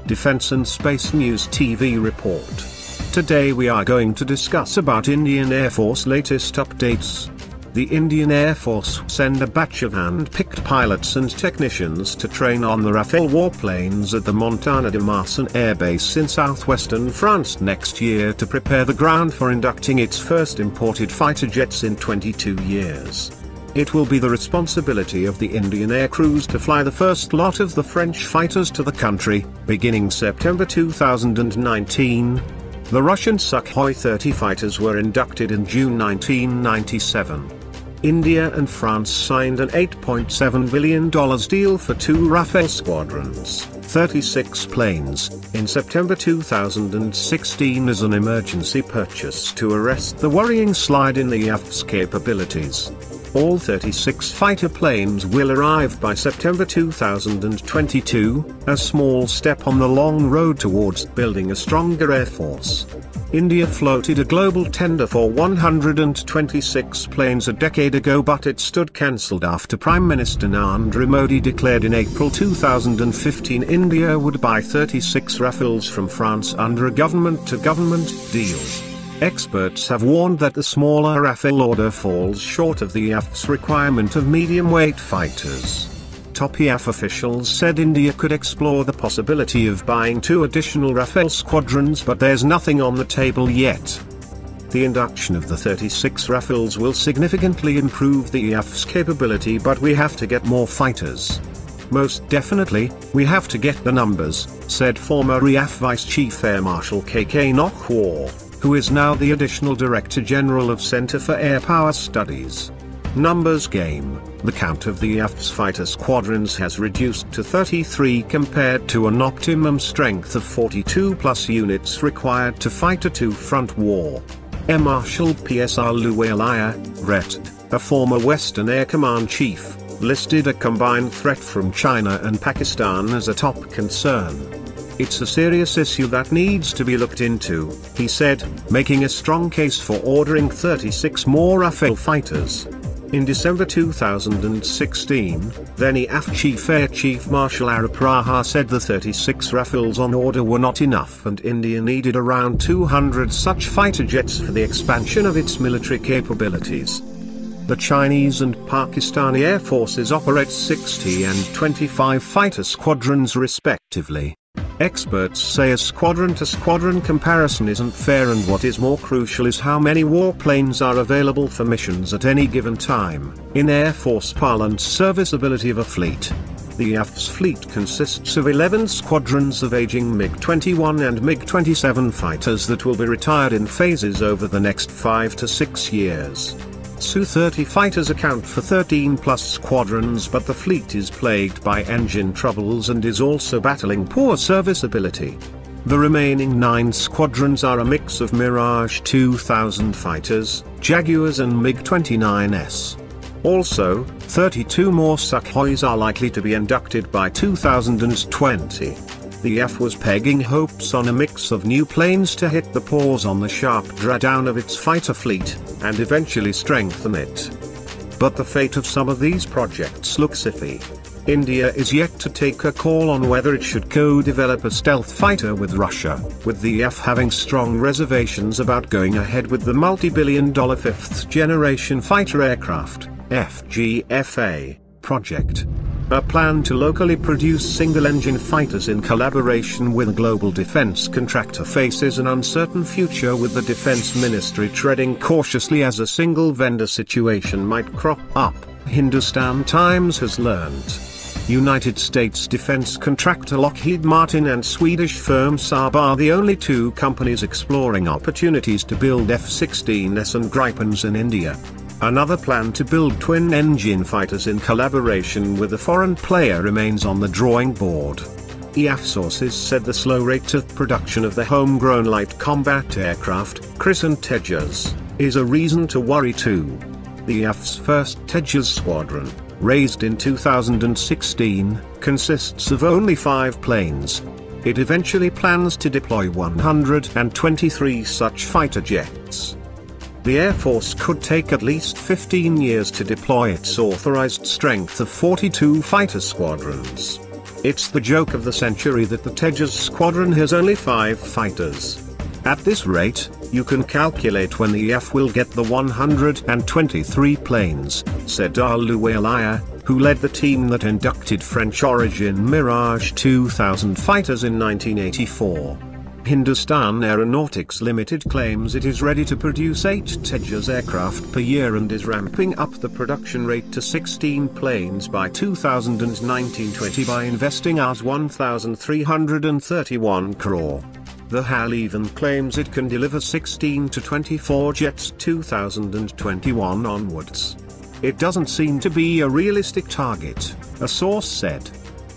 Defense and Space News TV report. Today we are going to discuss about Indian Air Force latest updates. The Indian Air Force send a batch of hand-picked pilots and technicians to train on the Rafale warplanes at the Mont-de-Marsan Air Base in southwestern France next year to prepare the ground for inducting its first imported fighter jets in 22 years. It will be the responsibility of the Indian Air Crews to fly the first lot of the French fighters to the country, beginning September 2019. The Russian Sukhoi 30 fighters were inducted in June 1997. India and France signed an $8.7 billion deal for 2 Rafale squadrons, 36 planes, in September 2016 as an emergency purchase to arrest the worrying slide in the IAF's capabilities. All 36 fighter planes will arrive by September 2022, a small step on the long road towards building a stronger air force. India floated a global tender for 126 planes a decade ago, but it stood cancelled after Prime Minister Narendra Modi declared in April 2015 India would buy 36 Rafales from France under a government-to-government deal. Experts have warned that the smaller Rafale order falls short of the IAF's requirement of medium-weight fighters. Top IAF officials said India could explore the possibility of buying 2 additional Rafale squadrons, but there's nothing on the table yet. The induction of the 36 Rafales will significantly improve the IAF's capability, but we have to get more fighters. Most definitely, we have to get the numbers, said former IAF Vice Chief Air Marshal KK Nokwar, who is now the Additional Director General of Center for Air Power Studies. Numbers game. The count of the IAF's fighter squadrons has reduced to 33 compared to an optimum strength of 42 plus units required to fight a 2-front war. Air Marshal PSR Luwalaya, RET, a former Western Air Command chief, listed a combined threat from China and Pakistan as a top concern. It's a serious issue that needs to be looked into, he said, making a strong case for ordering 36 more Rafale fighters. In December 2016, then IAF Chief Air Chief Marshal Arap Raha said the 36 Rafales on order were not enough and India needed around 200 such fighter jets for the expansion of its military capabilities. The Chinese and Pakistani Air Forces operate 60 and 25 fighter squadrons respectively. Experts say a squadron-to-squadron comparison isn't fair, and what is more crucial is how many warplanes are available for missions at any given time. In Air Force parlance, serviceability of a fleet. The IAF's fleet consists of 11 squadrons of aging MiG-21 and MiG-27 fighters that will be retired in phases over the next 5 to 6 years. Su-30 fighters account for 13 plus squadrons, but the fleet is plagued by engine troubles and is also battling poor serviceability. The remaining 9 squadrons are a mix of Mirage 2000 fighters, Jaguars and MiG-29s. Also, 32 more Sukhois are likely to be inducted by 2020. The IAF was pegging hopes on a mix of new planes to hit the pause on the sharp drawdown of its fighter fleet, and eventually strengthen it. But the fate of some of these projects looks iffy. India is yet to take a call on whether it should co-develop a stealth fighter with Russia, with the IAF having strong reservations about going ahead with the multi-billion-dollar 5th-generation fighter aircraft, FGFA, project. A plan to locally produce single-engine fighters in collaboration with a global defense contractor faces an uncertain future, with the Defense Ministry treading cautiously as a single-vendor situation might crop up, Hindustan Times has learned. United States defense contractor Lockheed Martin and Swedish firm Saab are the only 2 companies exploring opportunities to build F-16s and Gripens in India. Another plan to build twin-engine fighters in collaboration with a foreign player remains on the drawing board. IAF sources said the slow rate of production of the homegrown light combat aircraft, Crescent Tejas, is a reason to worry too. The IAF's first Tejas squadron, raised in 2016, consists of only 5 planes. It eventually plans to deploy 123 such fighter jets. The Air Force could take at least 15 years to deploy its authorized strength of 42 fighter squadrons. It's the joke of the century that the Tejas squadron has only 5 fighters. At this rate, you can calculate when the EF will get the 123 planes, said Alouelaya, who led the team that inducted French-origin Mirage 2000 fighters in 1984. Hindustan Aeronautics Limited claims it is ready to produce 8 Tejas aircraft per year and is ramping up the production rate to 16 planes by 2019-20 by investing Rs 1,331 crore. The HAL even claims it can deliver 16 to 24 jets 2021 onwards. It doesn't seem to be a realistic target, a source said.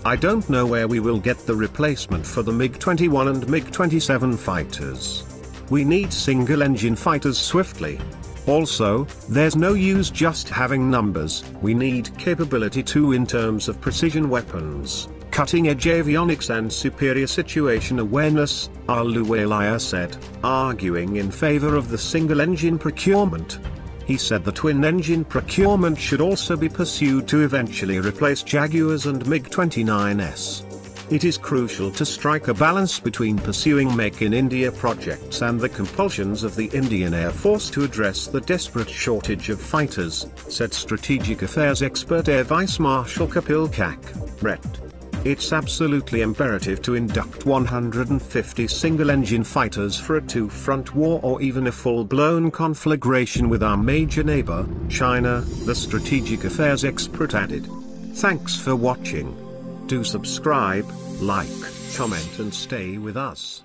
I don't know where we will get the replacement for the MiG-21 and MiG-27 fighters. We need single-engine fighters swiftly. Also, there's no use just having numbers, we need capability too in terms of precision weapons, cutting-edge avionics and superior situation awareness, Alouelaya said, arguing in favor of the single-engine procurement. He said the twin-engine procurement should also be pursued to eventually replace Jaguars and MiG-29s. It is crucial to strike a balance between pursuing Make in India projects and the compulsions of the Indian Air Force to address the desperate shortage of fighters, said Strategic Affairs expert Air Vice Marshal Kapil Ret. It's absolutely imperative to induct 150 single-engine fighters for a two-front war or even a full-blown conflagration with our major neighbor, China, the Strategic Affairs expert added. Thanks for watching. Do subscribe, like, comment and stay with us.